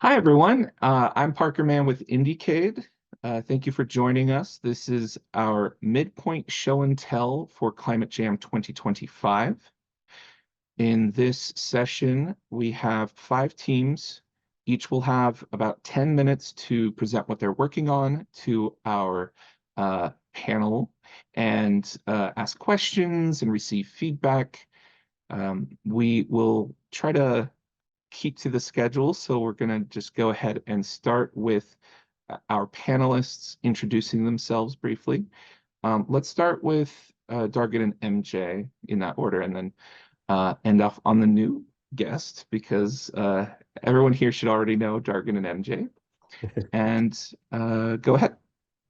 Hi, everyone. I'm Parker Mann with Indiecade. Thank you for joining us. This is our Midpoint show and tell for Climate Jam 2025. In this session, we have 5 teams. Each will have about 10 minutes to present what they're working on to our panel and ask questions and receive feedback. We will try to keep to the schedule, so we're going to just go ahead and start with our panelists introducing themselves briefly. Let's start with Dargan and MJ in that order, and then end off on the new guest, because everyone here should already know Dargan and MJ. And go ahead.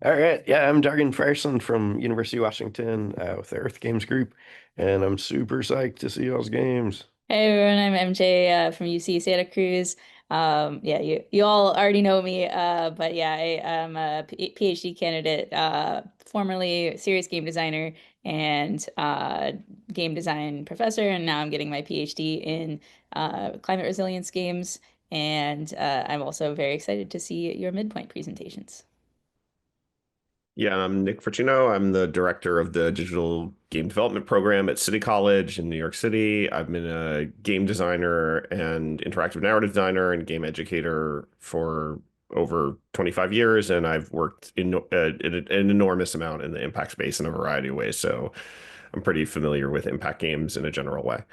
All right. Yeah, I'm Dargan Frierson from University of Washington with the Earth Games group, and I'm super psyched to see y'all's games. Hey everyone, I'm MJ from UC Santa Cruz. Yeah, you all already know me, but yeah, I am a PhD candidate, formerly serious game designer and game design professor, and now I'm getting my PhD in climate resilience games. And I'm also very excited to see your midpoint presentations. Yeah, I'm Nick Fortugno. I'm the director of the digital game development program at City College in New York City. I've been a game designer and interactive narrative designer and game educator for over 25 years, and I've worked in an enormous amount in the impact space in a variety of ways. So I'm pretty familiar with impact games in a general way.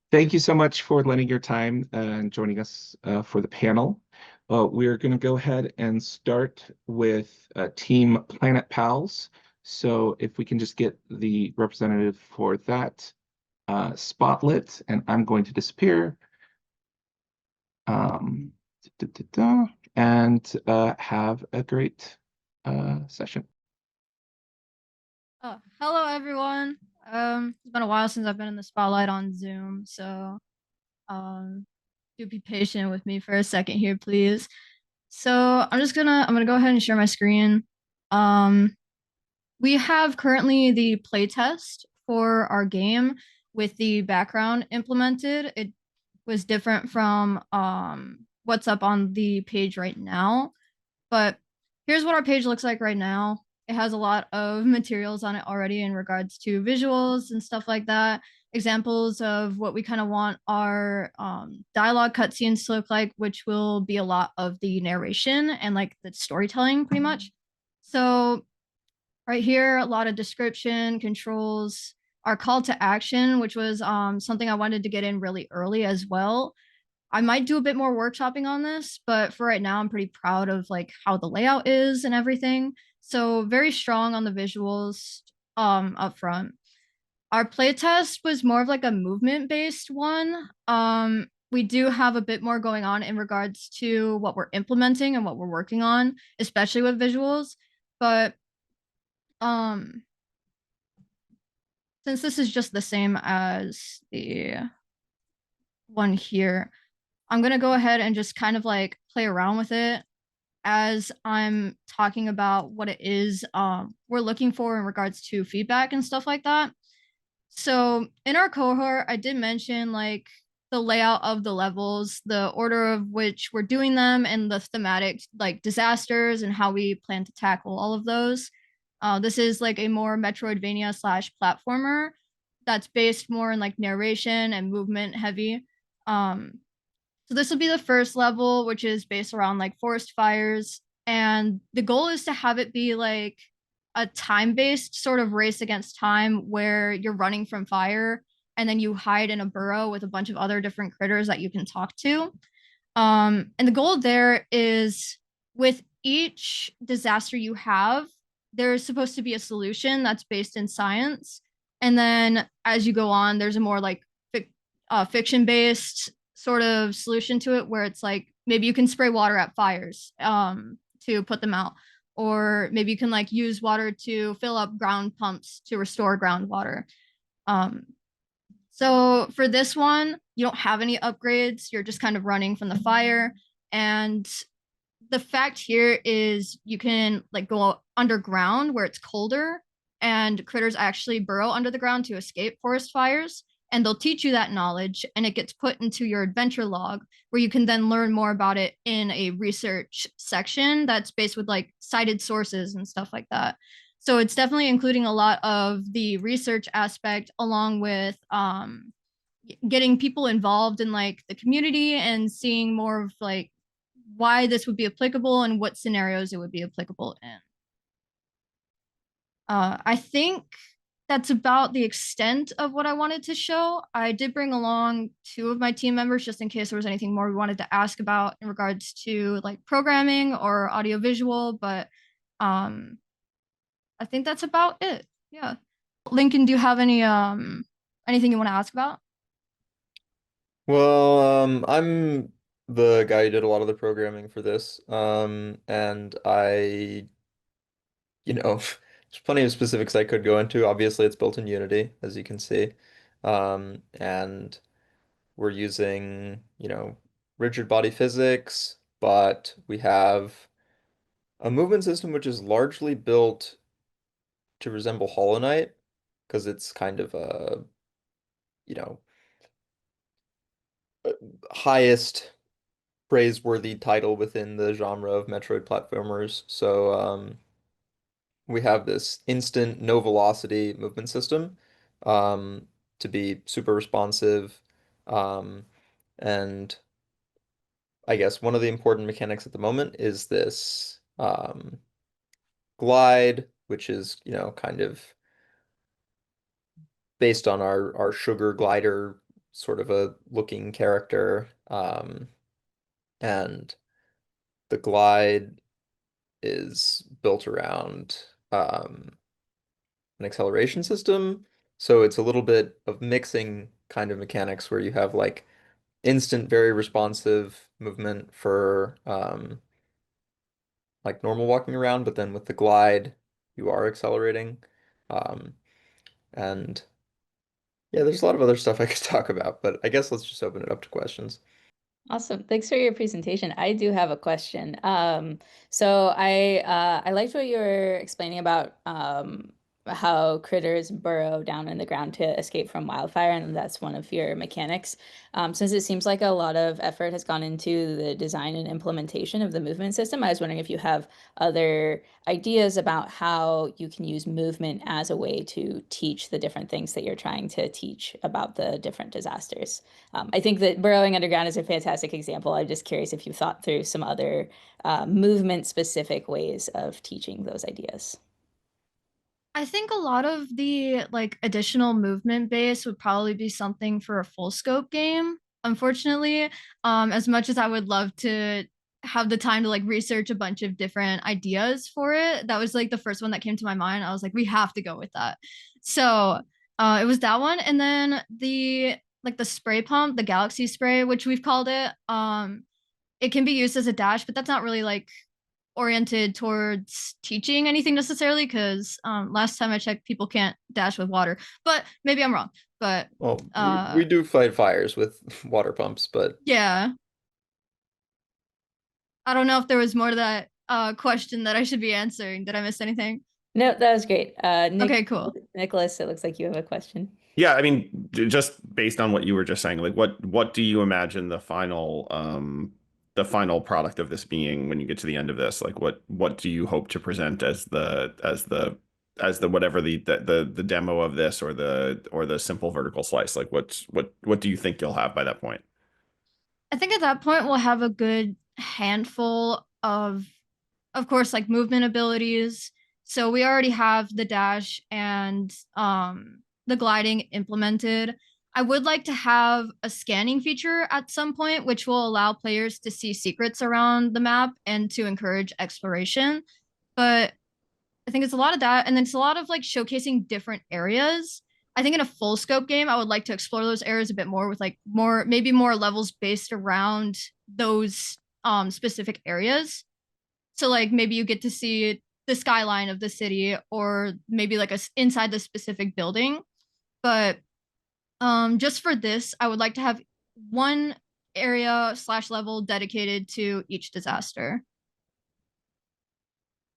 Thank you so much for lending your time and joining us for the panel. We're going to go ahead and start with Team Planet Pals. So if we can just get the representative for that spotlit, and I'm going to disappear. And have a great session. Hello everyone. It's been a while since I've been in the spotlight on Zoom, so do be patient with me for a second here, please. So I'm gonna go ahead and share my screen. We have currently the playtest for our game with the background implemented. It was different from what's up on the page right now, but here's what our page looks like right now. It has a lot of materials on it already in regards to visuals and stuff like that. Examples of what we kind of want our dialogue cutscenes to look like, which will be a lot of the narration and like the storytelling pretty much. So right here, a lot of description, controls, our call to action, which was something I wanted to get in really early as well. I might do a bit more workshopping on this, but for right now, I'm pretty proud of like how the layout is and everything. So very strong on the visuals up front. Our playtest was more of like a movement-based one. We do have a bit more going on in regards to what we're implementing and what we're working on, especially with visuals. But since this is just the same as the one here, I'm gonna go ahead and just kind of like play around with it as I'm talking about what it is we're looking for in regards to feedback and stuff like that. So in our cohort, I did mention like the layout of the levels, the order of which we're doing them, and the thematic like disasters and how we plan to tackle all of those. This is like a more Metroidvania slash platformer that's based more in like narration and movement heavy. So this will be the first level, which is based around like forest fires. And the goal is to have it be like a time-based sort of race against time where you're running from fire and then you hide in a burrow with a bunch of other different critters that you can talk to. And the goal there is with each disaster you have, there's supposed to be a solution that's based in science. And then as you go on, there's a more like fiction-based sort of solution to it where it's like maybe you can spray water at fires to put them out, or maybe you can like use water to fill up ground pumps to restore groundwater. So for this one, you don't have any upgrades. You're just kind of running from the fire. And the fact here is you can like go underground where it's colder and critters actually burrow under the ground to escape forest fires. and they'll teach you that knowledge, and it gets put into your adventure log, where you can then learn more about it in a research section that's based with like cited sources and stuff like that. So it's definitely including a lot of the research aspect, along with getting people involved in like the community and seeing more of like why this would be applicable and what scenarios it would be applicable in. I think that's about the extent of what I wanted to show. I did bring along 2 of my team members just in case there was anything more we wanted to ask about in regards to like programming or audiovisual, but I think that's about it. Yeah. Lincoln, do you have any anything you want to ask about? Well, I'm the guy who did a lot of the programming for this. And there's plenty of specifics I could go into. Obviously, it's built in Unity, as you can see. And we're using, rigid body physics, but we have a movement system which is largely built to resemble Hollow Knight, because it's kind of a, you know, highest praiseworthy title within the genre of Metroid platformers. So we have this instant no velocity movement system to be super responsive. And I guess one of the important mechanics at the moment is this glide, which is, kind of based on our sugar glider sort of a looking character. And the glide is built around an acceleration system. So it's a little bit of mixing kind of mechanics where you have like instant, very responsive movement for like normal walking around, but then with the glide, you are accelerating. Um, and yeah, there's a lot of other stuff I could talk about, but I guess let's just open it up to questions. Awesome. Thanks for your presentation. I do have a question. So I liked what you were explaining about how critters burrow down in the ground to escape from wildfire, and that's one of your mechanics. Since it seems like a lot of effort has gone into the design and implementation of the movement system, I was wondering if you have other ideas about how you can use movement as a way to teach the different things that you're trying to teach about the different disasters. I think that burrowing underground is a fantastic example. I'm just curious if you thought through some other movement-specific ways of teaching those ideas. I think a lot of the like additional movement base would probably be something for a full scope game. Unfortunately, as much as I would love to have the time to like research a bunch of different ideas for it, that was like the first one that came to my mind. I was like, we have to go with that. So it was that one, and then the spray pump, the galaxy spray, which we've called it. It can be used as a dash, but that's not really like oriented towards teaching anything necessarily, because last time I checked, people can't dash with water, but maybe I'm wrong. But Well, we do fight fires with water pumps, but yeah, I don't know if there was more to that question that I should be answering. Did I miss anything? No, that was great. Okay, cool. Nicholas, it looks like you have a question. Yeah, I mean, just based on what you were just saying, like what do you imagine the final product of this being when you get to the end of this? Like what do you hope to present as the whatever the demo of this or the simple vertical slice? Like what do you think you'll have by that point? I think at that point we'll have a good handful of course, like movement abilities. So we already have the dash and the gliding implemented. I would like to have a scanning feature at some point, which will allow players to see secrets around the map and to encourage exploration. But I think it's a lot of that. And then it's a lot of like showcasing different areas. I think in a full scope game, I would like to explore those areas a bit more with like maybe more levels based around those specific areas. So like maybe you get to see the skyline of the city, or maybe like inside the specific building. But just for this, I would like to have one area / level dedicated to each disaster.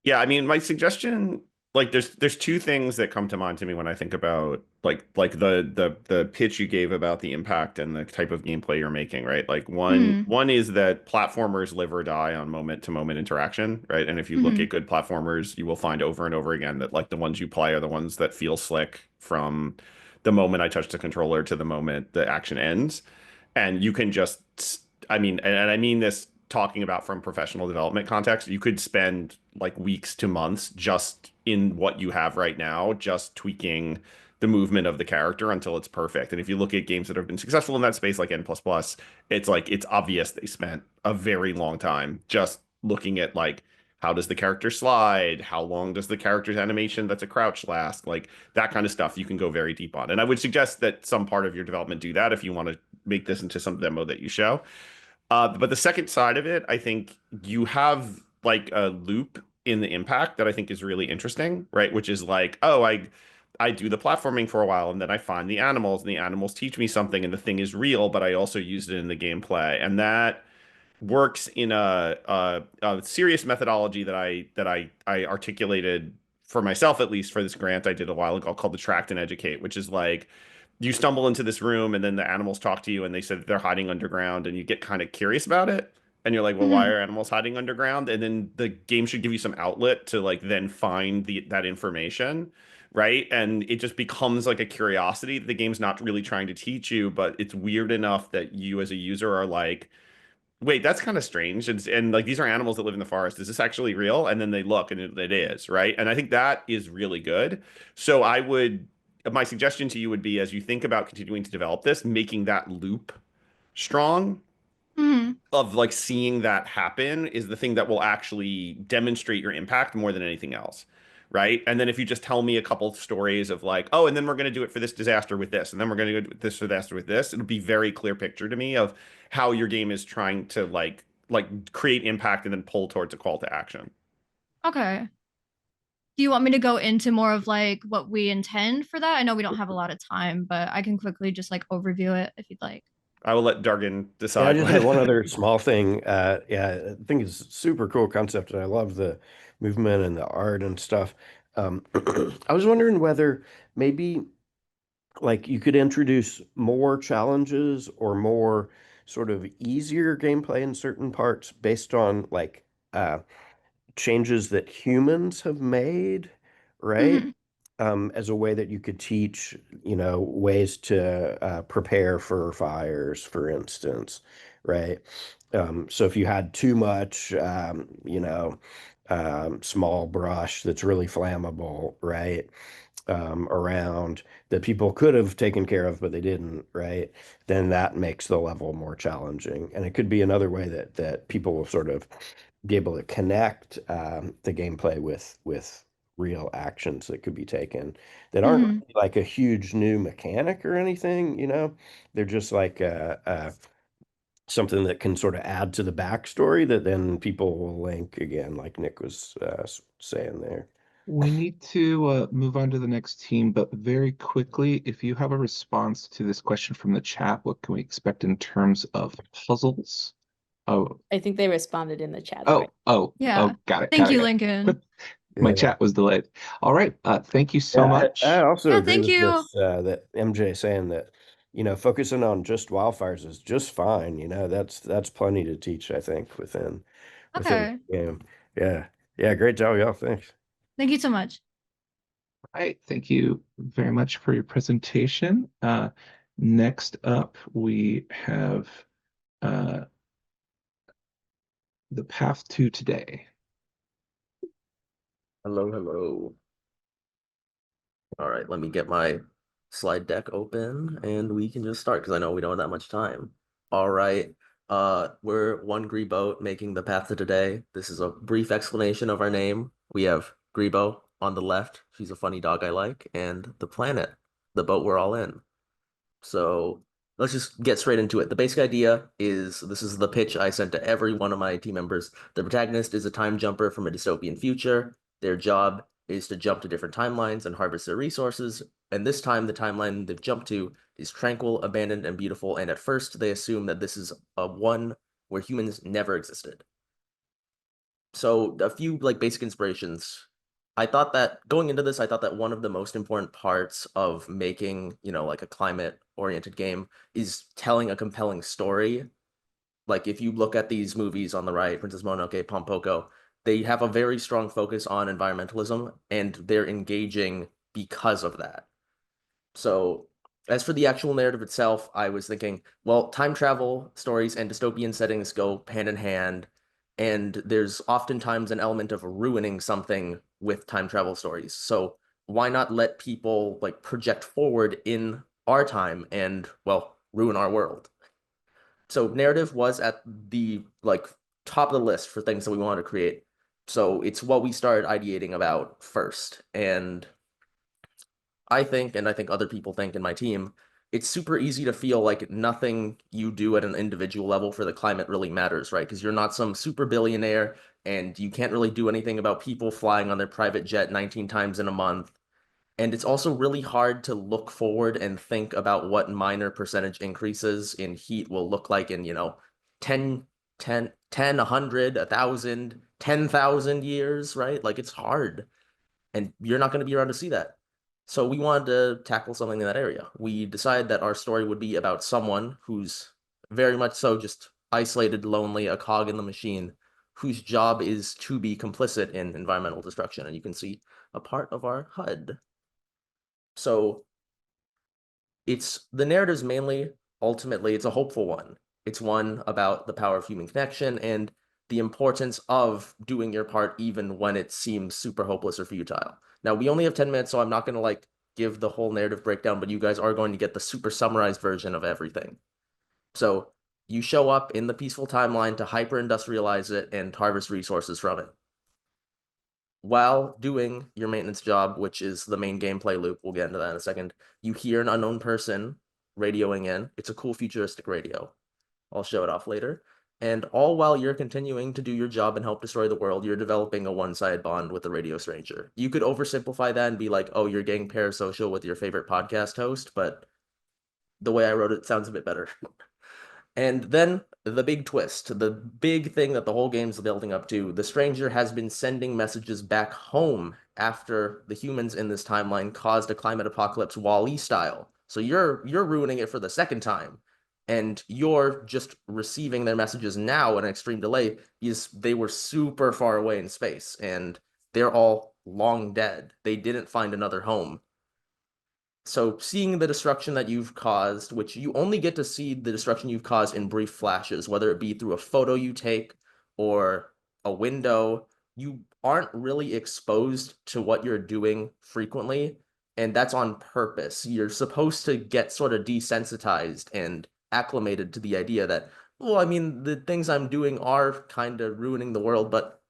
Yeah, I mean, my suggestion like there's two things that come to mind to me when I think about like the pitch you gave about the impact and the type of gameplay you're making, right? Like Mhm. one is that platformers live or die on moment to moment interaction, right? And if you look Mhm. at good platformers, you will find over and over again that like the ones you play are the ones that feel slick from the moment I touch the controller to the moment the action ends. And you can just, I mean, and I mean this talking about from professional development context, you could spend like weeks to months just in what you have right now, just tweaking the movement of the character until it's perfect. And if you look at games that have been successful in that space, like N++, it's like it's obvious they spent a very long time just looking at like how does the character slide? How long does the character's animation that's a crouch last? Like that kind of stuff you can go very deep on. And I would suggest that some part of your development do that if you want to make this into some demo that you show. But the second side of it, I think you have like a loop in the impact that I think is really interesting, right? Which is like, oh, I do the platforming for a while and then I find the animals and the animals teach me something and the thing is real, but I also used it in the gameplay. And that works in a serious methodology that I articulated for myself, at least for this grant I did a while ago, called the Tract and Educate, which is like you stumble into this room and then the animals talk to you and they said they're hiding underground and you get kind of curious about it and you're like, well, why Mhm. are animals hiding underground? And then the game should give you some outlet to like then find that information, right? And it just becomes like a curiosity that the game's not really trying to teach you, but it's weird enough that you as a user are like, wait, that's kind of strange. And like these are animals that live in the forest. Is this actually real? And then they look and it is, right? And I think that is really good. So my suggestion to you would be as you think about continuing to develop this, making that loop strong Mhm. of like seeing that happen is the thing that will actually demonstrate your impact more than anything else. Right. And then if you just tell me a couple of stories of like, oh, and then we're going to do it for this disaster with this, and then we're going to do this disaster with this, it'll be very clear picture to me of how your game is trying to like create impact and then pull towards a call to action. Okay. Do you want me to go into more of like what we intend for that? I know we don't have a lot of time, but I can quickly just like overview it if you'd like. I will let Dargan Yeah, I decide. just had one other small thing. Yeah, I think it's a super cool concept, and I love the movement and the art and stuff. I was wondering whether maybe like you could introduce more challenges or more sort of easier gameplay in certain parts based on like changes that humans have made, right? Mhm. As a way that you could teach, ways to prepare for fires, for instance, right? So if you had too much, small brush that's really flammable, right? Around that people could have taken care of, but they didn't, right? Then that makes the level more challenging. And it could be another way that people will sort of be able to connect the gameplay with real actions that could be taken that aren't Mhm. really like a huge new mechanic or anything, They're just like something that can sort of add to the backstory that then people will link again, like Nick was saying there. We need to move on to the next team, but very quickly, if you have a response to this question from the chat, what can we expect in terms of puzzles? Oh, I think they responded in the chat oh, already. Yeah. got it, Thank got it, you, got it. Lincoln. My Yeah. chat was delayed. All right, thank you so Yeah, I much. also Yeah, agree thank with you. this that MJ saying that focusing on just wildfires is just fine. That's plenty to teach. I think within Okay. the game. Yeah, yeah, great job, y'all. Thanks. Thank you so much. All right, thank you very much for your presentation. Next up, we have the path to today. Hello, hello. All right, let me get my slide deck open and we can just start because I know we don't have that much time. All right, we're one Greebo making the path to today. This is a brief explanation of our name. We have Greebo on the left. She's a funny dog I like, and the planet, the boat we're all in. So let's just get straight into it. The basic idea is this is the pitch I sent to every one of my team members. The protagonist is a time jumper from a dystopian future. Their job is to jump to different timelines and harvest their resources. And this time, the timeline they've jumped to is tranquil, abandoned, and beautiful. And at first, they assume that this is a one where humans never existed. So a few like basic inspirations I thought that going into this, I thought that one of the most important parts of making, like a climate-oriented game is telling a compelling story. Like if you look at these movies on the right, Princess Mononoke, Pompoko, they have a very strong focus on environmentalism, and they're engaging because of that. So as for the actual narrative itself, I was thinking, well, time travel stories and dystopian settings go hand in hand, and there's oftentimes an element of ruining something with time travel stories. So why not let people like project forward in our time and, well, ruin our world? So narrative was at the like top of the list for things that we wanted to create. So it's what we started ideating about first. And I think, and I think other people think in my team, it's super easy to feel like nothing you do at an individual level for the climate really matters, right? Because you're not some super billionaire and you can't really do anything about people flying on their private jet 19 times in a month. And it's also really hard to look forward and think about what minor percentage increases in heat will look like in, 10, 100, 1,000, 10,000 years, right? Like it's hard. And you're not going to be around to see that. So we wanted to tackle something in that area. We decided that our story would be about someone who's very much so just isolated, lonely, a cog in the machine, whose job is to be complicit in environmental destruction. And you can see a part of our HUD. So the narrative's mainly, ultimately, it's a hopeful one. It's one about the power of human connection and the importance of doing your part even when it seems super hopeless or futile. Now, we only have 10 minutes, so I'm not going to like give the whole narrative breakdown, but you guys are going to get the super summarized version of everything. So you show up in the peaceful timeline to hyper-industrialize it and harvest resources from it. While doing your maintenance job, which is the main gameplay loop, we'll get into that in a second, you hear an unknown person radioing in. It's a cool futuristic radio. I'll show it off later. And all while you're continuing to do your job and help destroy the world, you're developing a one-sided bond with the radio stranger. You could oversimplify that and be like, oh, you're getting parasocial with your favorite podcast host, but the way I wrote it sounds a bit better. And then the big twist, the big thing that the whole game's building up to, the stranger has been sending messages back home after the humans in this timeline caused a climate apocalypse Wall-E style. So you're ruining it for the second time. And you're just receiving their messages now in an extreme delay because they were super far away in space and they're all long dead. They didn't find another home. So seeing the destruction that you've caused, which you only get to see the destruction you've caused in brief flashes, whether it be through a photo you take or a window, you aren't really exposed to what you're doing frequently, and that's on purpose. You're supposed to get sort of desensitized and acclimated to the idea that, well, I mean, the things I'm doing are kind of ruining the world, but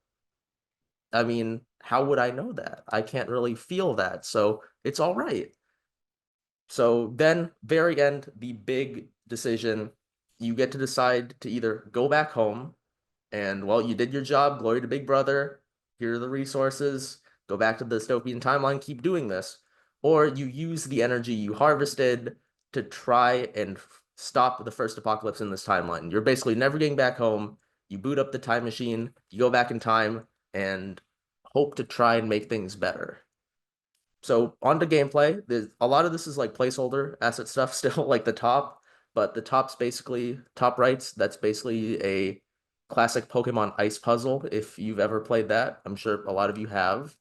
I mean, how would I know that? I can't really feel that, so it's all right. So then, very end, the big decision, you get to decide to either go back home and, well, you did your job, glory to Big Brother, here are the resources, go back to the dystopian timeline, keep doing this, or you use the energy you harvested to try and stop the first apocalypse in this timeline. You're basically never getting back home, you boot up the time machine, you go back in time, and hope to try and make things better. So on to gameplay. A lot of this is like placeholder asset stuff still, like the top, but the top rights, that's basically a classic Pokemon ice puzzle. If you've ever played that, I'm sure a lot of you have.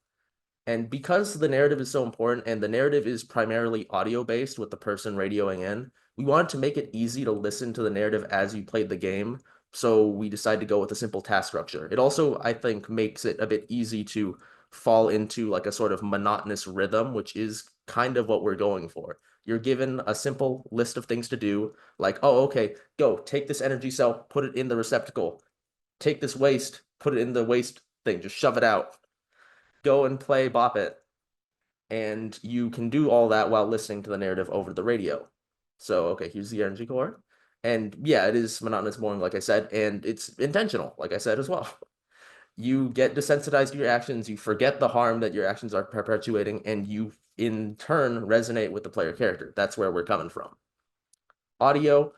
And because the narrative is so important and the narrative is primarily audio based with the person radioing in, we wanted to make it easy to listen to the narrative as you played the game. So we decided to go with a simple task structure. It also, I think, makes it a bit easy to fall into like a sort of monotonous rhythm, which is kind of what we're going for. You're given a simple list of things to do, like, oh, okay, go take this energy cell, put it in the receptacle, take this waste, put it in the waste thing, just shove it out, go and play Bop It. And you can do all that while listening to the narrative over the radio. So, okay, here's the energy core. And yeah, it is monotonous, boring, like I said, and it's intentional, like I said as well. You get desensitized to your actions, you forget the harm that your actions are perpetuating, and you, in turn, resonate with the player character. That's where we're coming from. Audio,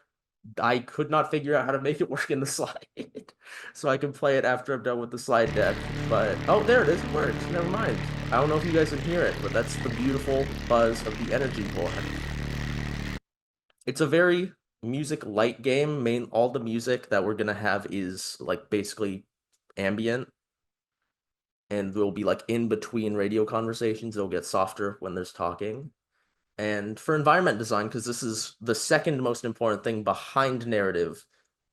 I could not figure out how to make it work in the slide, so I can play it after I'm done with the slide deck. But, oh, there it is, it works, never mind. I don't know if you guys can hear it, but that's the beautiful buzz of the energy core. It's a very music light game. All the music that we're gonna have is like basically ambient, and will be like in between radio conversations. It'll get softer when there's talking. And for environment design, because this is the second most important thing behind narrative,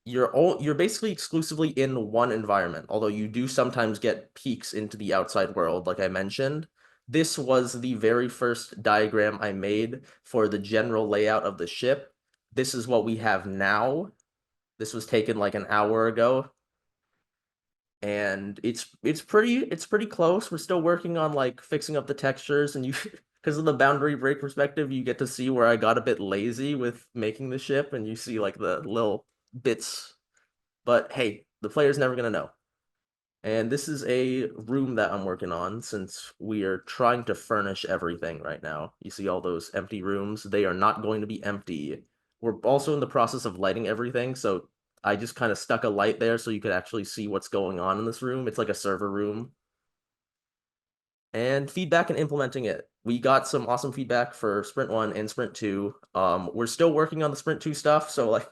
you're basically exclusively in one environment, although you do sometimes get peeks into the outside world, like I mentioned. This was the very first diagram I made for the general layout of the ship. This is what we have now. This was taken like an hour ago. And it's pretty close. We're still working on like fixing up the textures, and you because of the boundary break perspective, you get to see where I got a bit lazy with making the ship, and you see like the little bits. But hey, the player's never gonna know. And this is a room that I'm working on since we are trying to furnish everything right now. You see all those empty rooms? They are not going to be empty. We're also in the process of lighting everything, so I just kind of stuck a light there so you could actually see what's going on in this room. It's like a server room. And feedback and implementing it. We got some awesome feedback for Sprint 1 and Sprint 2. We're still working on the Sprint 2 stuff, so like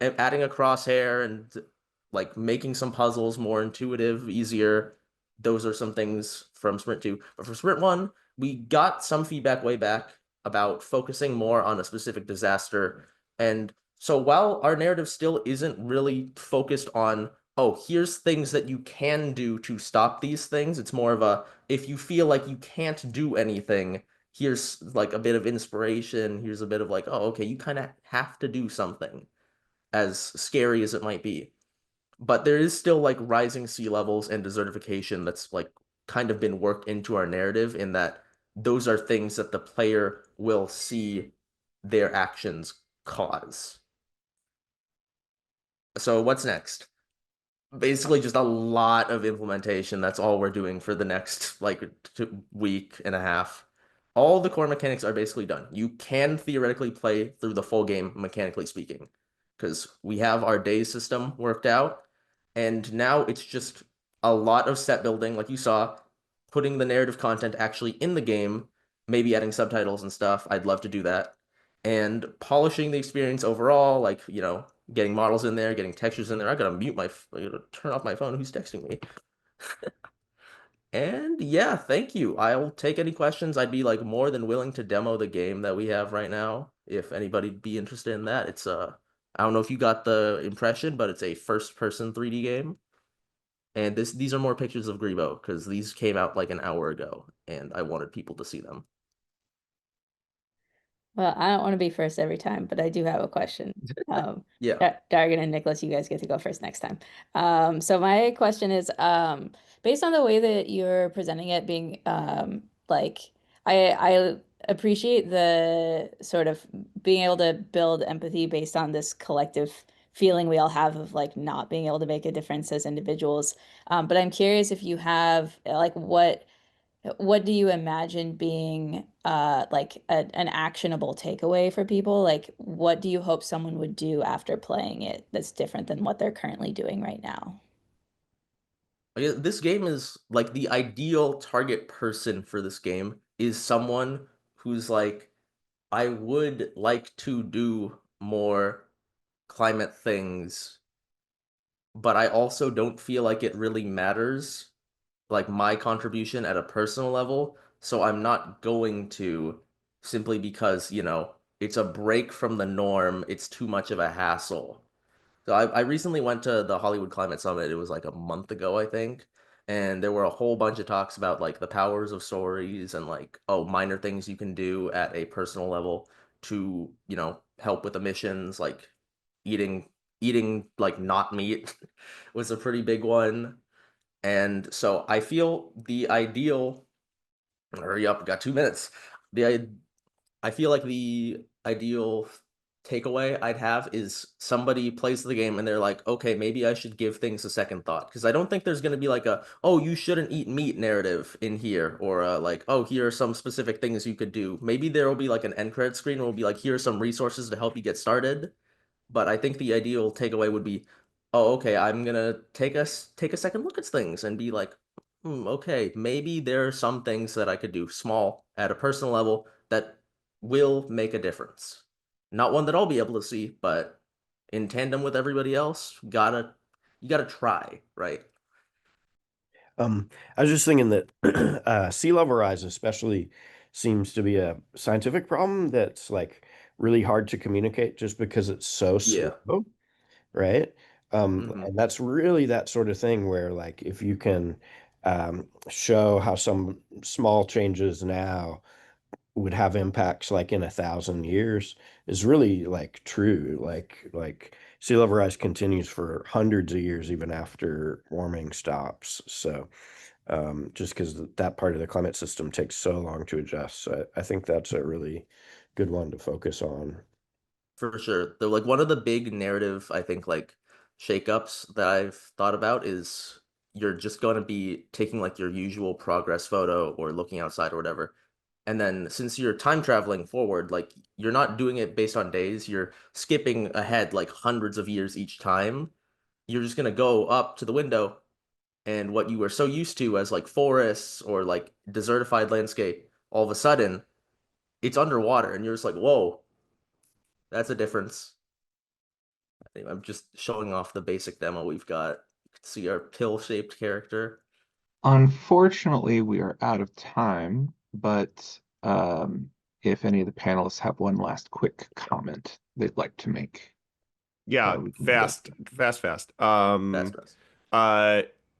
adding a crosshair and like making some puzzles more intuitive, easier. Those are some things from Sprint 2. But for Sprint 1, we got some feedback way back about focusing more on a specific disaster. And so while our narrative still isn't really focused on, oh, here's things that you can do to stop these things, it's more of a, if you feel like you can't do anything, here's like a bit of inspiration, here's a bit of like, oh, okay, you kind of have to do something, as scary as it might be. But there is still like rising sea levels and desertification that's like kind of been worked into our narrative, in that those are things that the player will see their actions cause. So what's next? Basically just a lot of implementation. That's all we're doing for the next like week and a half. All the core mechanics are basically done. You can theoretically play through the full game, mechanically speaking, because we have our day system worked out, and now it's just a lot of set building, like you saw, putting the narrative content actually in the game, maybe adding subtitles and stuff. I'd love to do that. And polishing the experience overall, like, getting models in there, getting textures in there. I gotta turn off my phone. Who's texting me? And yeah, thank you. I'll take any questions. I'd be like more than willing to demo the game that we have right now, if anybody'd be interested in that. It's I don't know if you got the impression, but it's a first-person 3D game. And these are more pictures of Grebo, because these came out like an hour ago, and I wanted people to see them. Well, I don't want to be first every time, but I do have a question. Yeah. Dargan and Nicholas, you guys get to go first next time. So my question is, based on the way that you're presenting it, being like, I appreciate the sort of being able to build empathy based on this collective feeling we all have of like not being able to make a difference as individuals. But I'm curious if you have like what do you imagine being like an actionable takeaway for people? Like, what do you hope someone would do after playing it that's different than what they're currently doing right now? This game is like the ideal target person for this game is someone who's like, I would like to do more climate things, but I also don't feel like it really matters, like my contribution at a personal level. So I'm not going to, simply because, it's a break from the norm. It's too much of a hassle. So I recently went to the Hollywood Climate Summit. It was like a month ago, I think. And there were a whole bunch of talks about like the powers of stories and like, oh, minor things you can do at a personal level to, help with emissions, like eating like not meat was a pretty big one. And so I feel the ideal, hurry up, got 2 minutes. I feel like the ideal takeaway I'd have is somebody plays the game and they're like, okay, maybe I should give things a second thought. Because I don't think there's going to be like a, oh, you shouldn't eat meat narrative in here, or like, oh, here are some specific things you could do. Maybe there will be like an end credit screen where will be like, here are some resources to help you get started. But I think the ideal takeaway would be, oh, okay, I'm gonna take a second look at things and be like, okay, maybe there are some things that I could do small at a personal level that will make a difference. Not one that I'll be able to see, but in tandem with everybody else, you gotta try, right? I was just thinking that sea level rise especially seems to be a scientific problem that's like really hard to communicate just because it's so Yeah. slow, right? hmm And that's really that sort of thing where like if you can show how some small changes now would have impacts like in 1,000 years is really like true. Like sea level rise continues for hundreds of years even after warming stops. So just because that part of the climate system takes so long to adjust. So I think that's a really good one to focus on. For sure. The like one of the big narrative, I think, like shakeups that I've thought about is you're just going to be taking like your usual progress photo or looking outside or whatever. And then since you're time traveling forward, like you're not doing it based on days, you're skipping ahead like hundreds of years each time. You're just going to go up to the window and what you were so used to as like forests or like desertified landscape, all of a sudden it's underwater and you're just like, whoa, that's a difference. I'm just showing off the basic demo we've got. You can see our pill-shaped character. Unfortunately, we are out of time, but if any of the panelists have one last quick comment they'd like to make. Yeah, we can do that. fast. Fast.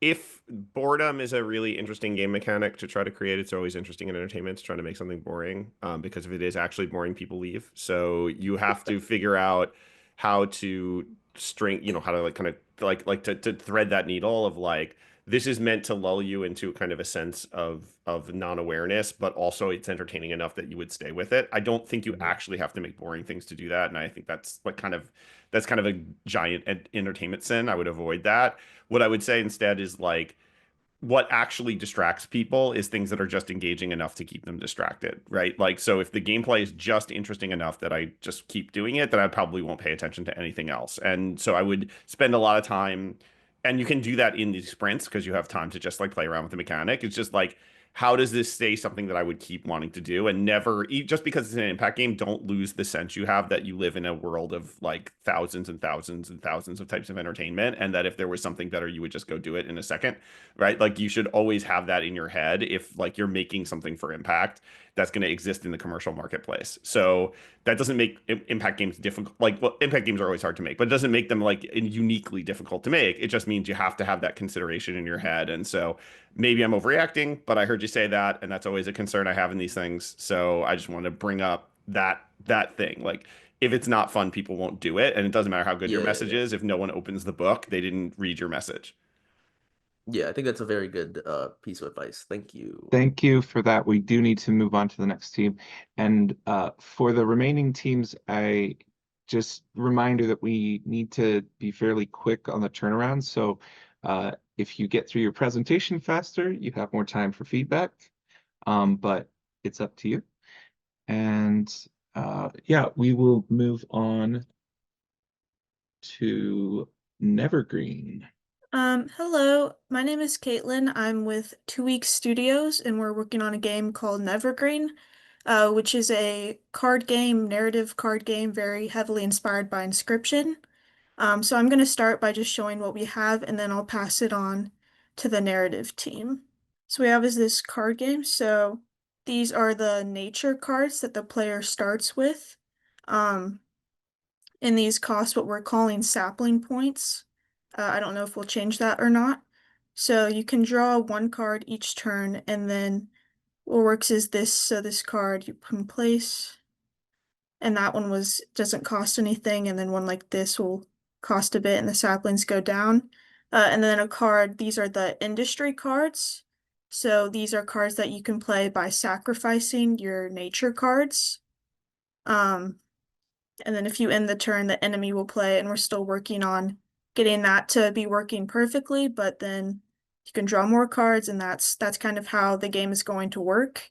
If boredom is a really interesting game mechanic to try to create, it's always interesting in entertainment to try to make something boring. Because if it is actually boring, people leave. So you have to figure out how to how to like kind of like to thread that needle of like this is meant to lull you into kind of a sense of non-awareness, but also it's entertaining enough that you would stay with it. I don't think you actually have to make boring things to do that, and I think that's like that's kind of a giant entertainment sin. I would avoid that. What I would say instead is like what actually distracts people is things that are just engaging enough to keep them distracted, right? Like, so if the gameplay is just interesting enough that I just keep doing it, then I probably won't pay attention to anything else. And so I would spend a lot of time, and you can do that in these sprints because you have time to just like play around with the mechanic. It's just like, how does this stay something that I would keep wanting to do and never just because it's an impact game, don't lose the sense you have that you live in a world of like thousands and thousands and thousands of types of entertainment. And that if there was something better, you would just go do it in a second, right? Like you should always have that in your head if like you're making something for impact that's going to exist in the commercial marketplace. So that doesn't make impact games difficult. Like, well, impact games are always hard to make, but it doesn't make them like uniquely difficult to make. It just means you have to have that consideration in your head. And so maybe I'm overreacting, but I heard you say that, and that's always a concern I have in these things. So I just want to bring up that thing. Like, if it's not fun, people won't do it, and it doesn't matter how good your message is. If no one opens the book, they didn't read your message. Yeah, I think that's a very good piece of advice. Thank you. Thank you for that. We do need to move on to the next team. And for the remaining teams, I just reminder that we need to be fairly quick on the turnaround. So if you get through your presentation faster, you have more time for feedback. But it's up to you. And yeah, we will move on to Nevergreen. Hello, my name is Caitlin. I'm with 2 Weeks Studios, and we're working on a game called Nevergreen, which is a card game, narrative card game, very heavily inspired by Inscription. So I'm going to start by just showing what we have, and then I'll pass it on to the narrative team. So we have is this card game. So these are the nature cards that the player starts with. And these cost what we're calling sapling points. I don't know if we'll change that or not. So you can draw one card each turn, and then what works is this. So this card you put in place, and that one doesn't cost anything, and then one like this will cost a bit, and the saplings go down. And then a card, these are the industry cards. So these are cards that you can play by sacrificing your nature cards. And then if you end the turn, the enemy will play, and we're still working on getting that to be working perfectly, but then you can draw more cards, and that's kind of how the game is going to work.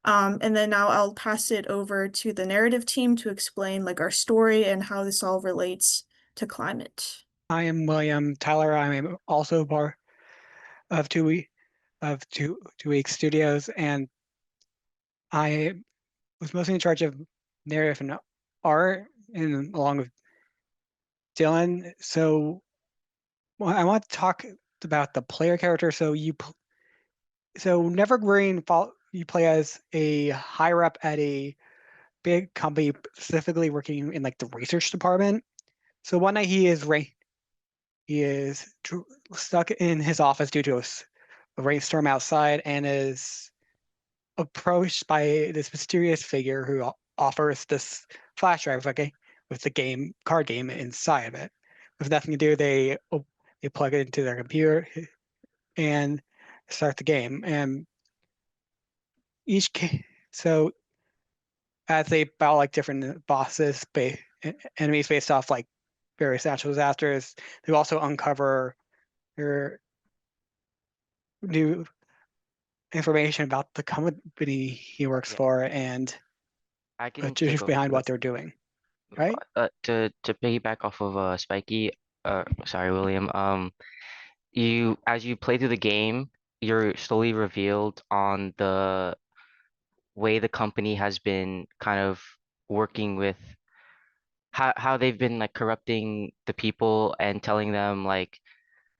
And then now I'll pass it over to the narrative team to explain like our story and how this all relates to climate. I am William Tyler. I'm also part of TUI. of Two Week Studios, and I was mostly in charge of narrative and art, and along with Dylan. So I want to talk about the player character. So Nevergreen, you play as a higher up at a big company, specifically working in like the research department. So one night he is stuck in his office due to a rainstorm outside, and is approached by this mysterious figure who offers this flash drive with the card game inside of it. With nothing to do, they plug it into their computer and start the game. And so as they battle like different bosses, enemies based off like various natural disasters, they also uncover their new information about the company he works Yeah. for and I the can truth take over behind for what this. they're doing. Right? To piggyback off of Spiky, sorry, William. As you play through the game, you're slowly revealed on the way the company has been kind of working with how they've been like corrupting the people and telling them like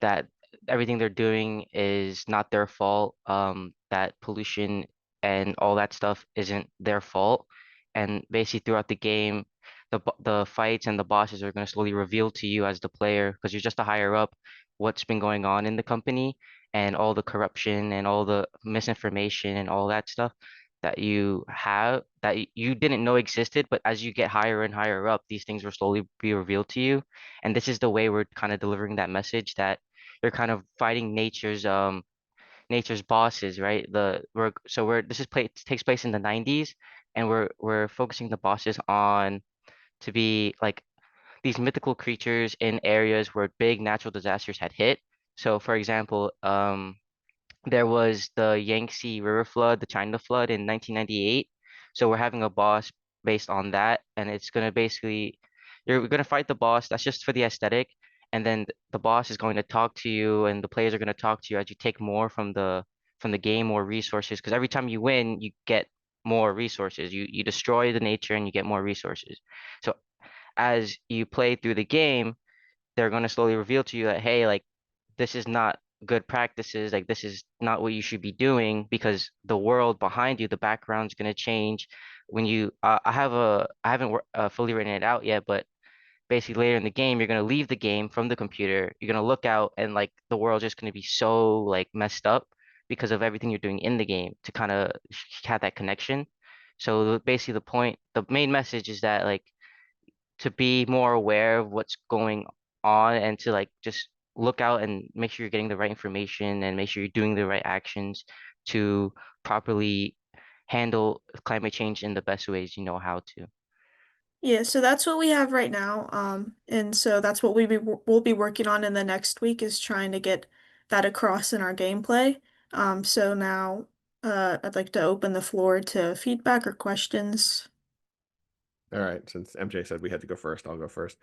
that everything they're doing is not their fault, that pollution and all that stuff isn't their fault. And basically throughout the game, the fights and the bosses are going to slowly reveal to you as the player, because you're just a higher up, what's been going on in the company and all the corruption and all the misinformation and all that stuff that you have that you didn't know existed, but as you get higher and higher up, these things will slowly be revealed to you. And this is the way we're kind of delivering that message, that you're kind of fighting nature's bosses, right? This takes place in the 90s, and we're focusing the bosses on to be like these mythical creatures in areas where big natural disasters had hit. So for example, there was the Yangtze River flood, the China flood in 1998. So we're having a boss based on that, and it's gonna basically you're gonna fight the boss. That's just for the aesthetic, and then the boss is going to talk to you, and the players are going to talk to you as you take more from the game, more resources. Because every time you win, you get more resources. You destroy the nature, and you get more resources. So as you play through the game, they're going to slowly reveal to you that, hey, like this is not good practices, like this is not what you should be doing, because the world behind you, the background's going to change when you I haven't fully written it out yet, but basically later in the game you're going to leave the game from the computer, you're going to look out, and like the world's just going to be so like messed up because of everything you're doing in the game to kind of have that connection. So basically the main message is that like to be more aware of what's going on, and to like just look out and make sure you're getting the right information and make sure you're doing the right actions to properly handle climate change in the best ways you know how to. Yeah, so that's what we have right now. And so that's what we'll be working on in the next week, is trying to get that across in our gameplay. So now I'd like to open the floor to feedback or questions. All right, since MJ said we had to go first, I'll go first.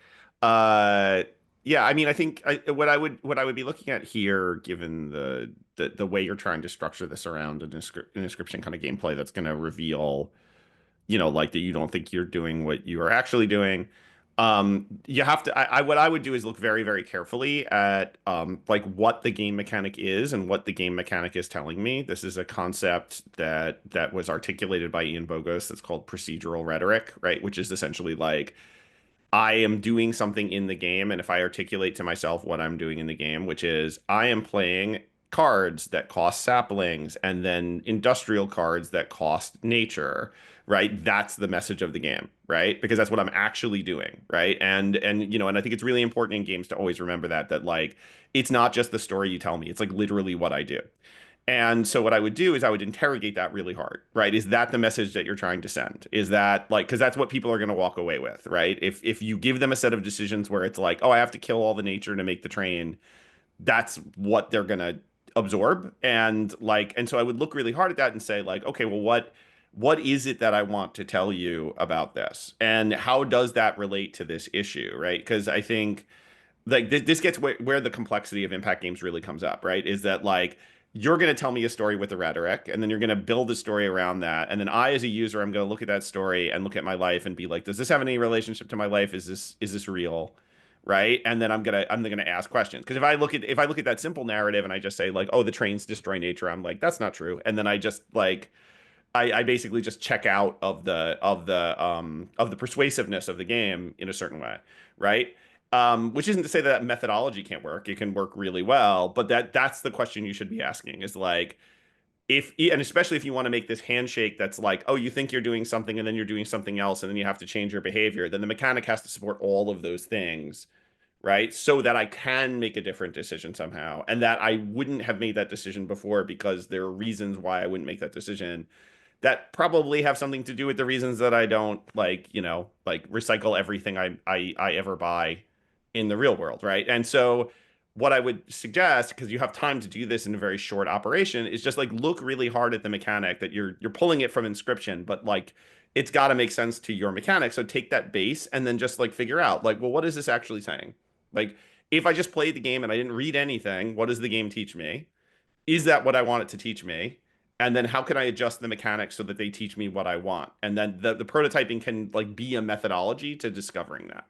Yeah, I mean, I think what I would be looking at here, given the way you're trying to structure this around an inscription kind of gameplay that's going to reveal, like that you don't think you're doing what you are actually doing. You have to. What I would do is look very, very carefully at like what the game mechanic is and what the game mechanic is telling me. This is a concept that was articulated by Ian Bogost that's called procedural rhetoric, right? Which is essentially like I am doing something in the game, and if I articulate to myself what I'm doing in the game, which is I am playing cards that cost saplings and then industrial cards that cost nature, right? That's the message of the game, right? Because that's what I'm actually doing, right? And I think it's really important in games to always remember that like it's not just the story you tell me, it's like literally what I do. And so what I would do is I would interrogate that really hard, right? Is that the message that you're trying to send? Is that like, because that's what people are going to walk away with, right? If you give them a set of decisions where it's like, oh, I have to kill all the nature to make the train, that's what they're going to absorb. And so I would look really hard at that and say like, okay, well, what is it that I want to tell you about this? And how does that relate to this issue, right? Because I think like this gets where the complexity of impact games really comes up, right? Is that like you're going to tell me a story with the rhetoric, and then you're going to build a story around that. And then I, as a user, I'm going to look at that story and look at my life and be like, does this have any relationship to my life? Is this real? Right. And then I'm gonna ask questions. Because if I look at that simple narrative and I just say like, oh, the trains destroy nature, I'm like, that's not true. And then I just like I basically just check out of the persuasiveness of the game in a certain way, right? Which isn't to say that methodology can't work. It can work really well, but that's the question you should be asking is like if and especially if you want to make this handshake that's like, oh, you think you're doing something and then you're doing something else and then you have to change your behavior, then the mechanic has to support all of those things, right? So that I can make a different decision somehow, and that I wouldn't have made that decision before because there are reasons why I wouldn't make that decision that probably have something to do with the reasons that I don't like, like recycle everything I ever buy in the real world, right? And so what I would suggest, because you have time to do this in a very short operation, is just like look really hard at the mechanic that you're pulling it from Inscription, but like it's got to make sense to your mechanic. So take that base and then just like figure out like, well, what is this actually saying? Like if I just played the game and I didn't read anything, what does the game teach me? Is that what I want it to teach me? And then how can I adjust the mechanics so that they teach me what I want? And then the prototyping can like be a methodology to discovering that.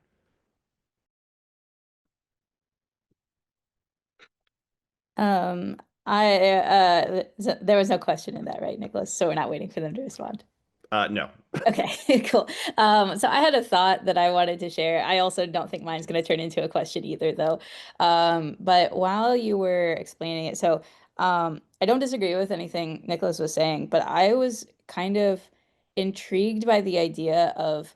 There was no question in that, right, Nicholas? So we're not waiting for them to respond. No. Okay, cool. So I had a thought that I wanted to share. I also don't think mine's going to turn into a question either, though. But while you were explaining it, so I don't disagree with anything Nicholas was saying, but I was kind of intrigued by the idea of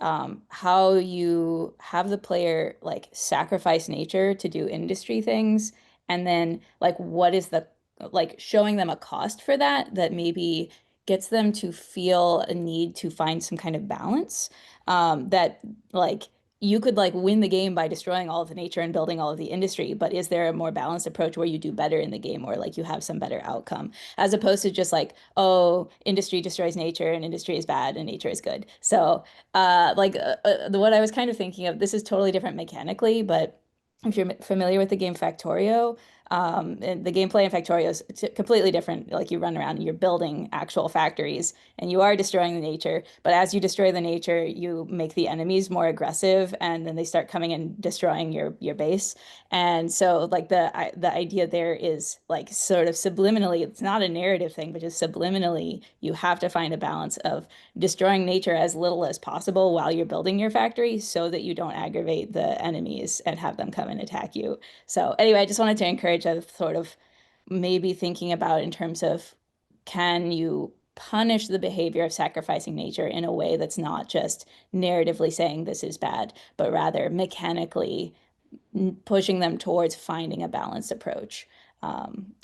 how you have the player like sacrifice nature to do industry things, and then like what is the like showing them a cost for that that maybe gets them to feel a need to find some kind of balance, that like you could like win the game by destroying all of the nature and building all of the industry, but is there a more balanced approach where you do better in the game or like you have some better outcome as opposed to just like, oh, industry destroys nature and industry is bad and nature is good. So what I was kind of thinking of, this is totally different mechanically, but if you're familiar with the game Factorio, and the gameplay in Factorio is completely different. Like you run around and you're building actual factories and you are destroying the nature. But as you destroy the nature, you make the enemies more aggressive and then they start coming and destroying your base. And so like the idea there is like sort of subliminally, it's not a narrative thing, but just subliminally, you have to find a balance of destroying nature as little as possible while you're building your factory so that you don't aggravate the enemies and have them come and attack you. So anyway, I just wanted to encourage a sort of maybe thinking about in terms of can you punish the behavior of sacrificing nature in a way that's not just narratively saying this is bad, but rather mechanically pushing them towards finding a balanced approach.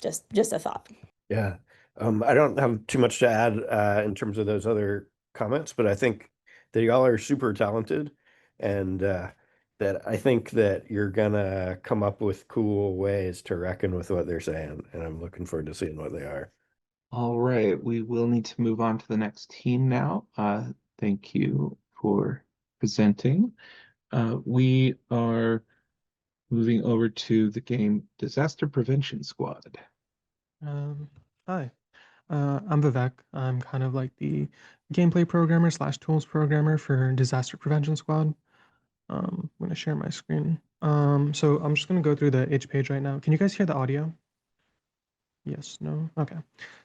Just a thought. Yeah. I don't have too much to add in terms of those other comments, but I think that y'all are super talented and that I think that you're gonna come up with cool ways to reckon with what they're saying, and I'm looking forward to seeing what they are. All right, we will need to move on to the next team now. Thank you for presenting. We are moving over to the game Disaster Prevention Squad. Hi, I'm Vivek. I'm kind of like the gameplay programmer / tools programmer for Disaster Prevention Squad. I'm going to share my screen. So I'm just going to go through the itch page right now. Can you guys hear the audio? Yes, no? Okay.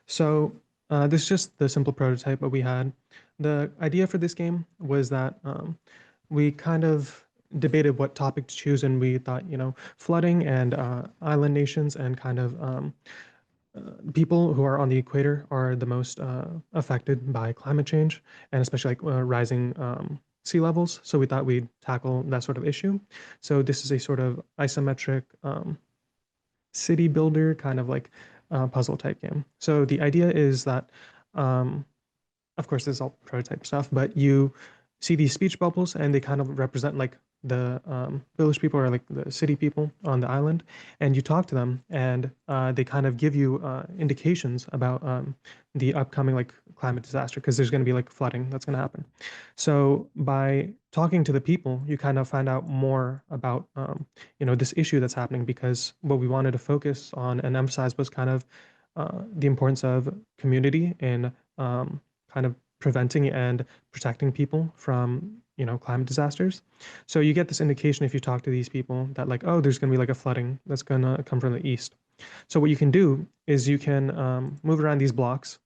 So this is just the simple prototype that we had. The idea for this game was that we kind of debated what topic to choose, and we thought, flooding and island nations and kind of people who are on the equator are the most affected by climate change, and especially like rising sea levels. So we thought we'd tackle that sort of issue. So this is a sort of isometric city builder kind of like puzzle type game. So the idea is that, of course, this is all prototype stuff, but you see these speech bubbles and they kind of represent like the village people or like the city people on the island, and you talk to them and they kind of give you indications about the upcoming like climate disaster, because there's going to be like flooding that's going to happen. So by talking to the people, you kind of find out more about this issue that's happening, because what we wanted to focus on and emphasize was kind of the importance of community in kind of preventing and protecting people from climate disasters. So you get this indication if you talk to these people that like, oh, there's going to be like a flooding that's going to come from the east. So what you can do is you can move around these blocks,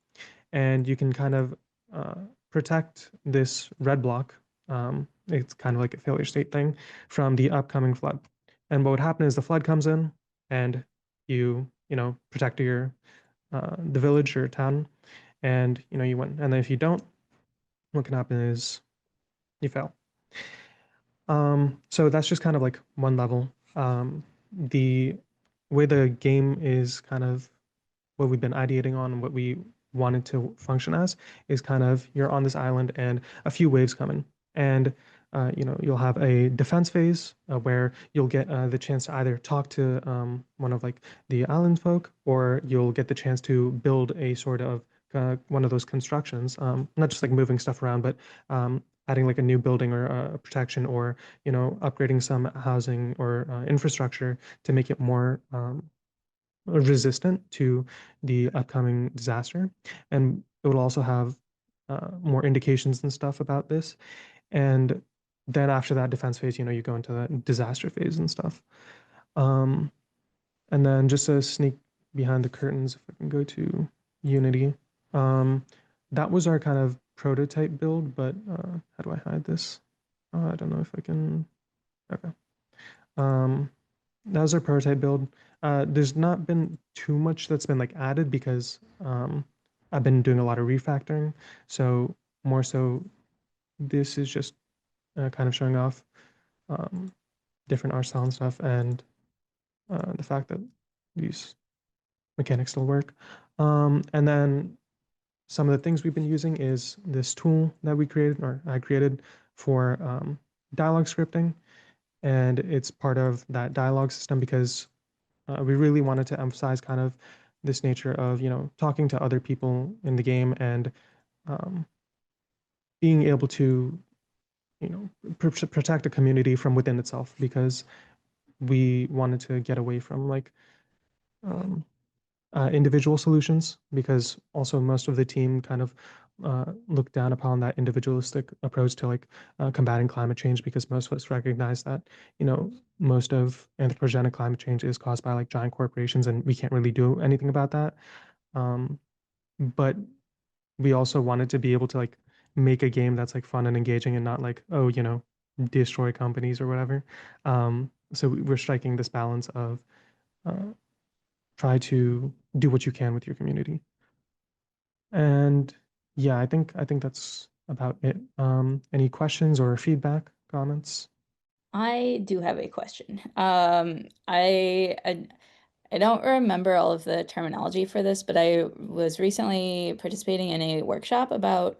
and you can kind of protect this red block. It's kind of like a failure state thing from the upcoming flood. And what would happen is the flood comes in, and you protect your the village or town, and you win. And then if you don't, what can happen is you fail. So that's just kind of like one level. The way the game is kind of what we've been ideating on and what we wanted to function as is kind of you're on this island and a few waves come in, and you'll have a defense phase where you'll get the chance to either talk to one of like the island folk, or you'll get the chance to build a sort of one of those constructions, not just like moving stuff around, but adding like a new building or a protection, or upgrading some housing or infrastructure to make it more resistant to the upcoming disaster. And it will also have more indications and stuff about this. And then after that defense phase, you go into the disaster phase and stuff. And then just a sneak behind the curtains, if I can go to Unity. That was our kind of prototype build, but how do I hide this? I don't know if I can. Okay. That was our prototype build. There's not been too much that's been like added because I've been doing a lot of refactoring. So more so, this is just kind of showing off different art style and stuff, and the fact that these mechanics still work. And then some of the things we've been using is this tool that we created, or I created, for dialogue scripting. And it's part of that dialogue system because we really wanted to emphasize kind of this nature of talking to other people in the game, and being able to protect a community from within itself, because we wanted to get away from like individual solutions, because also most of the team kind of looked down upon that individualistic approach to like combating climate change, because most of us recognize that most of anthropogenic climate change is caused by like giant corporations, and we can't really do anything about that. But we also wanted to be able to like make a game that's like fun and engaging, and not like, oh, destroy companies or whatever. So we're striking this balance of try to do what you can with your community. And yeah, I think that's about it. Any questions or feedback, comments? I do have a question. I don't remember all of the terminology for this, but I was recently participating in a workshop about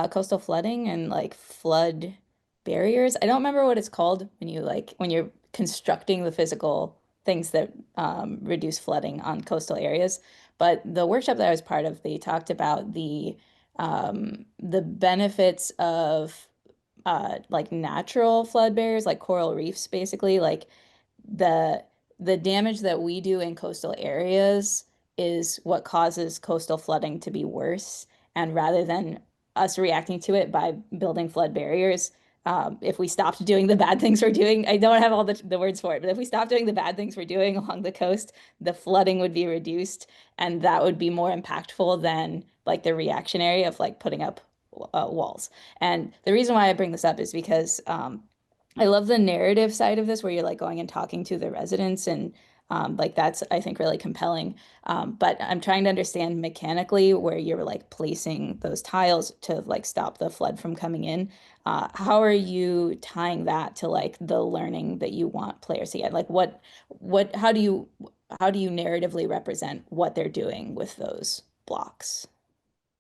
coastal flooding and like flood barriers. I don't remember what it's called when you're constructing the physical things that reduce flooding on coastal areas. But the workshop that I was part of, they talked about the benefits of like natural flood barriers, like coral reefs, basically, like the the damage that we do in coastal areas is what causes coastal flooding to be worse. And rather than us reacting to it by building flood barriers, if we stopped doing the bad things we're doing, I don't have all the words for it, but if we stopped doing the bad things we're doing along the coast, the flooding would be reduced, and that would be more impactful than like the reactionary of like putting up walls. And the reason why I bring this up is because I love the narrative side of this, where you're like going and talking to the residents, and like that's, I think, really compelling. But I'm trying to understand mechanically where you're like placing those tiles to like stop the flood from coming in. How are you tying that to like the learning that you want players to get? Like how do you narratively represent what they're doing with those blocks?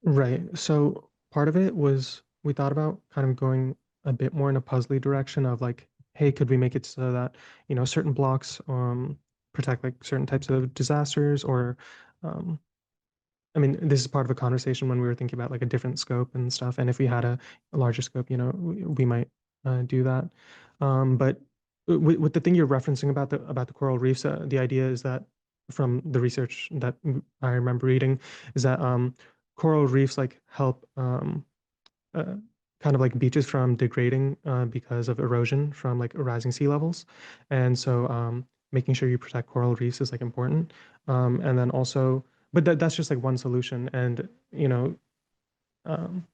Right. So part of it was we thought about kind of going a bit more in a puzzly direction of like, hey, could we make it so that, certain blocks protect like certain types of disasters, or um, I mean, this is part of a conversation when we were thinking about like a different scope and stuff. And if we had a larger scope, we might do that. But with the thing you're referencing about the coral reefs, the idea is that from the research that I remember reading is that coral reefs like help kind of like beaches from degrading because of erosion from like rising sea levels, and so making sure you protect coral reefs is like important. And then also, but that's just like one solution, and you know, um,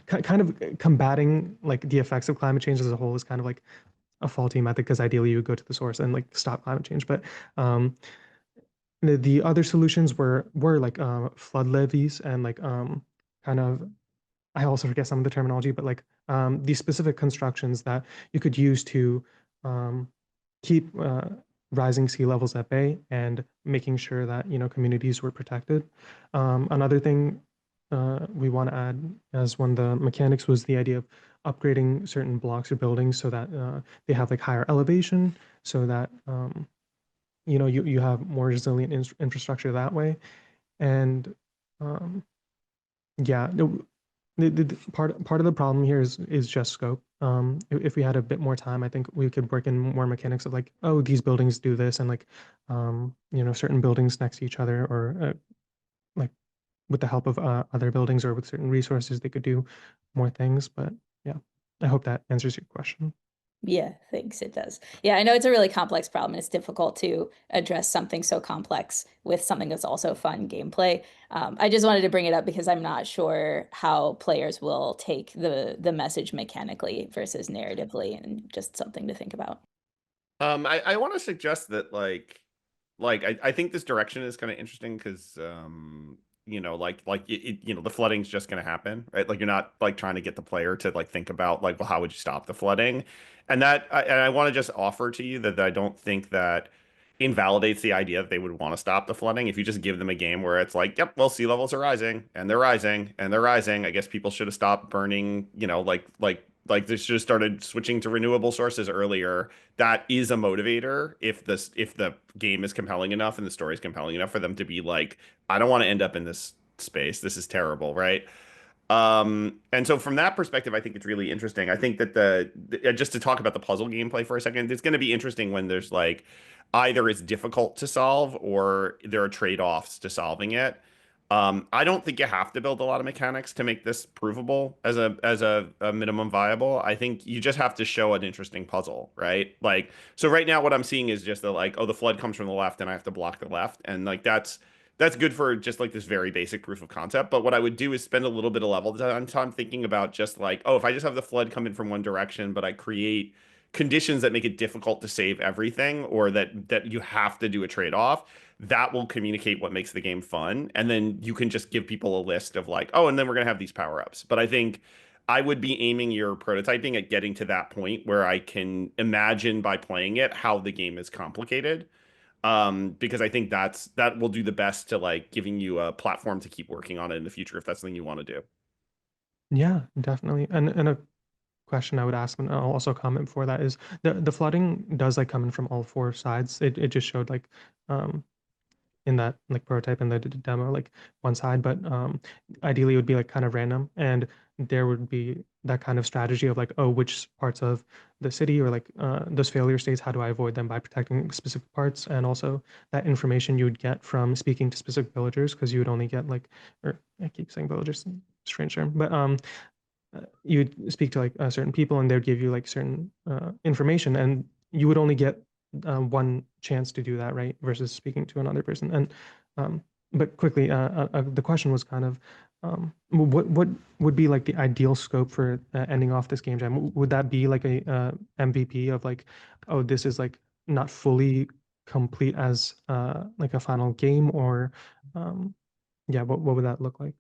kind of combating like the effects of climate change as a whole is kind of like a faulty method because ideally you would go to the source and like stop climate change. But the other solutions were like flood levees and like kind of, I also forget some of the terminology, but like these specific constructions that you could use to keep rising sea levels at bay and making sure that communities were protected. Another thing we want to add as one of the mechanics was the idea of upgrading certain blocks or buildings so that they have like higher elevation, so that you have more resilient infrastructure that way. And yeah, the part of the problem here is just scope. If we had a bit more time, I think we could work in more mechanics of like, oh, these buildings do this, and like, certain buildings next to each other, or like with the help of other buildings or with certain resources, they could do more things. But yeah, I hope that answers your question. Yeah, thanks. It does. Yeah, I know it's a really complex problem. And it's difficult to address something so complex with something that's also fun gameplay. I just wanted to bring it up because I'm not sure how players will take the message mechanically versus narratively, and just something to think about. I want to suggest that I think this direction is kind of interesting because the flooding's just going to happen, right? Like you're not like trying to get the player to like think about like, well, how would you stop the flooding? And I want to just offer to you that I don't think that invalidates the idea that they would want to stop the flooding if you just give them a game where it's like, yep, well, sea levels are rising and they're rising and they're rising. I guess people should have stopped burning, like they should have started switching to renewable sources earlier. That is a motivator if the game is compelling enough and the story is compelling enough for them to be like, I don't want to end up in this space. This is terrible, right? And so from that perspective, I think it's really interesting. I think that just to talk about the puzzle gameplay for a second, it's going to be interesting when there's like either it's difficult to solve or there are trade-offs to solving it. I don't think you have to build a lot of mechanics to make this provable as a minimum viable. I think you just have to show an interesting puzzle, right? Like, so right now what I'm seeing is just like, oh, the flood comes from the left and I have to block the left. And like that's good for just like this very basic proof of concept. But what I would do is spend a little bit of level time thinking about just like, oh, if I just have the flood come in from one direction, but I create conditions that make it difficult to save everything, or that you have to do a trade-off, that will communicate what makes the game fun. And then you can just give people a list of like, oh, and then we're gonna have these power-ups. But I think I would be aiming your prototyping at getting to that point where I can imagine by playing it how the game is complicated. Because I think that will do the best to like giving you a platform to keep working on it in the future if that's something you want to do. Yeah, definitely. And a question I would ask, and I'll also comment for that, is the flooding does like come in from all four sides. It just showed like in that like prototype and the demo like one side, but ideally it would be like kind of random, and there would be that kind of strategy of like, oh, which parts of the city or like those failure states, how do I avoid them by protecting specific parts? And also that information you would get from speaking to specific villagers, because you would only get like, or I keep saying villagers, strange term, but you'd speak to like certain people and they'd give you like certain information, and you would only get one chance to do that, right? Versus speaking to another person. And but quickly, the question was kind of what would be like the ideal scope for ending off this game jam? Would that be like a MVP of like, oh, this is like not fully complete as like a final game, or yeah, what would that look like?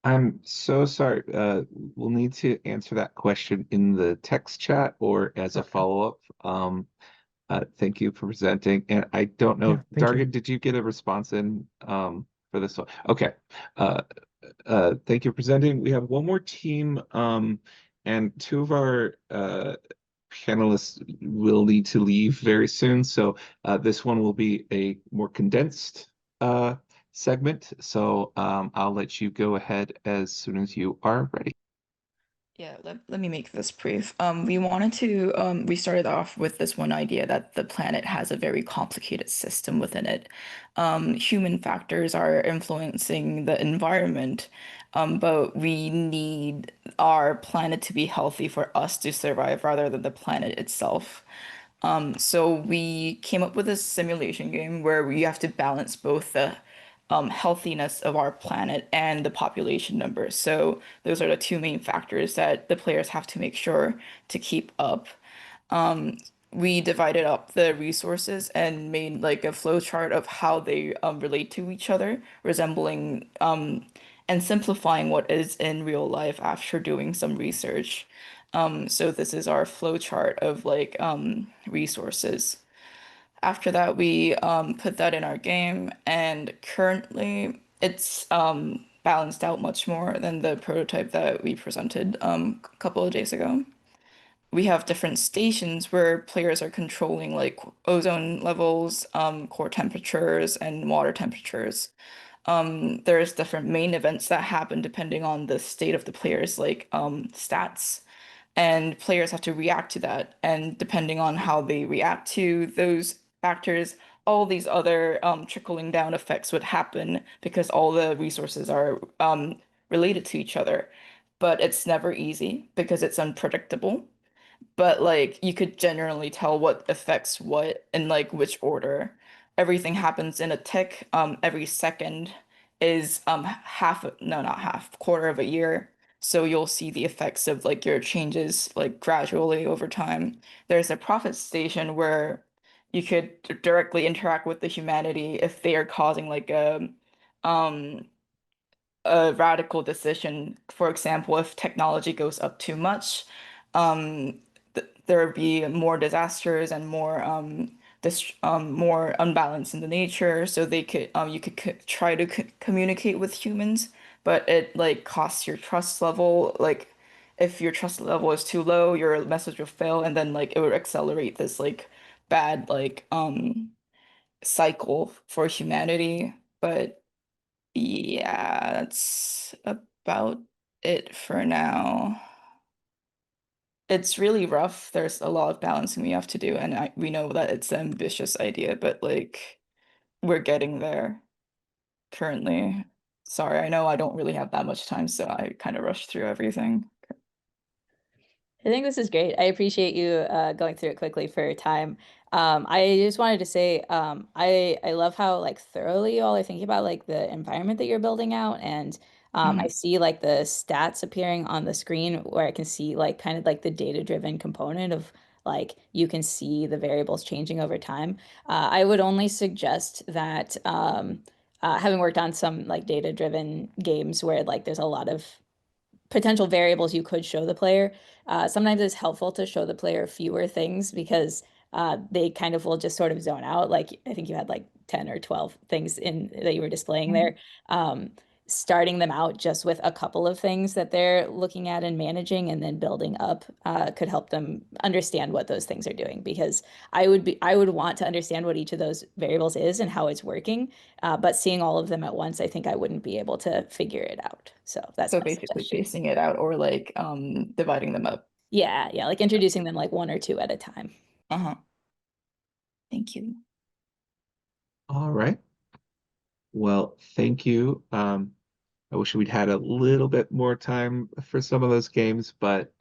I'm so sorry. We'll need to answer that question in the text chat or as a Okay. follow-up. Thank you for presenting. And I don't know, Yeah, thank you. Dargan, did you get a response in for this one? Okay. Thank you for presenting. We have one more team, and two of our panelists will need to leave very soon. So this one will be a more condensed segment. So I'll let you go ahead as soon as you are ready. Yeah, let me make this brief. We started off with this one idea that the planet has a very complicated system within it. Human factors are influencing the environment, but we need our planet to be healthy for us to survive rather than the planet itself. So we came up with a simulation game where we have to balance both the healthiness of our planet and the population numbers. So those are the two main factors that the players have to make sure to keep up. Um, we divided up the resources and made like a flow chart of how they relate to each other, resembling and simplifying what is in real life after doing some research. So this is our flow chart of like resources. After that, we put that in our game, and currently it's balanced out much more than the prototype that we presented a couple of days ago. We have different stations where players are controlling like ozone levels, core temperatures, and water temperatures. There's different main events that happen depending on the state of the player's like stats, and players have to react to that. And depending on how they react to those factors, all these other trickling down effects would happen because all the resources are related to each other. But it's never easy because it's unpredictable, but like you could generally tell what affects what in like which order. Everything happens in a tick. Every second is half, no, not half, quarter of a year. So you'll see the effects of like your changes like gradually over time. There's a profit station where you could directly interact with the humanity if they are causing like um a radical decision. For example, if technology goes up too much, there would be more disasters and more more unbalance in the nature. So they could you could try to communicate with humans, but it like costs your trust level. Like if your trust level is too low, your message will fail, and then like it would accelerate this like bad like cycle for humanity. But yeah, that's about it for now. It's really rough. There's a lot of balancing we have to do, and we know that it's an ambitious idea, but like we're getting there currently. Sorry, I know I don't really have that much time, so I kind of rushed through everything. I think this is great. I appreciate you going through it quickly for your time. I just wanted to say I love how like thoroughly you all are thinking about like the environment that you're building out, and I see like the stats appearing on the screen where I can see like kind of like the data-driven component of like you can see the variables changing over time. I would only suggest that having worked on some like data-driven games where like there's a lot of potential variables you could show the player. Sometimes it's helpful to show the player fewer things because they kind of will just sort of zone out. Like I think you had like 10 or 12 things in that you were displaying there. Starting them out just with a couple of things that they're looking at and managing and then building up could help them understand what those things are doing, because I would want to understand what each of those variables is and how it's working. But seeing all of them at once, I think I wouldn't be able to figure it out. So that's So my basically suggestion. spacing it out or like dividing them up. Yeah, yeah, like introducing them like one or two at a time. Uh-huh. Thank you. All right. Well, thank you. I wish we'd had a little bit more time for some of those games, but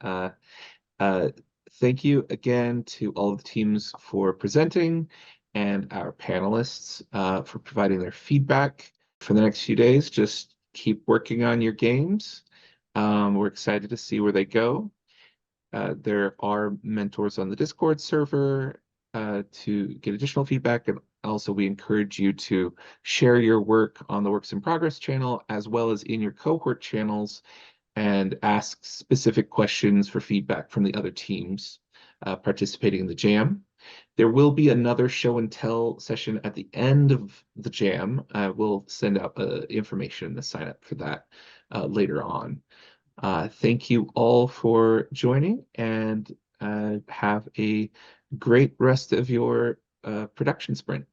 thank you again to all of the teams for presenting and our panelists for providing their feedback. For the next few days, just keep working on your games. We're excited to see where they go. There are mentors on the Discord server to get additional feedback, and also we encourage you to share your work on the Works in Progress channel as well as in your cohort channels and ask specific questions for feedback from the other teams participating in the jam. There will be another show and tell session at the end of the jam. We'll send out information to sign up for that later on. Thank you all for joining, and have a great rest of your production sprint.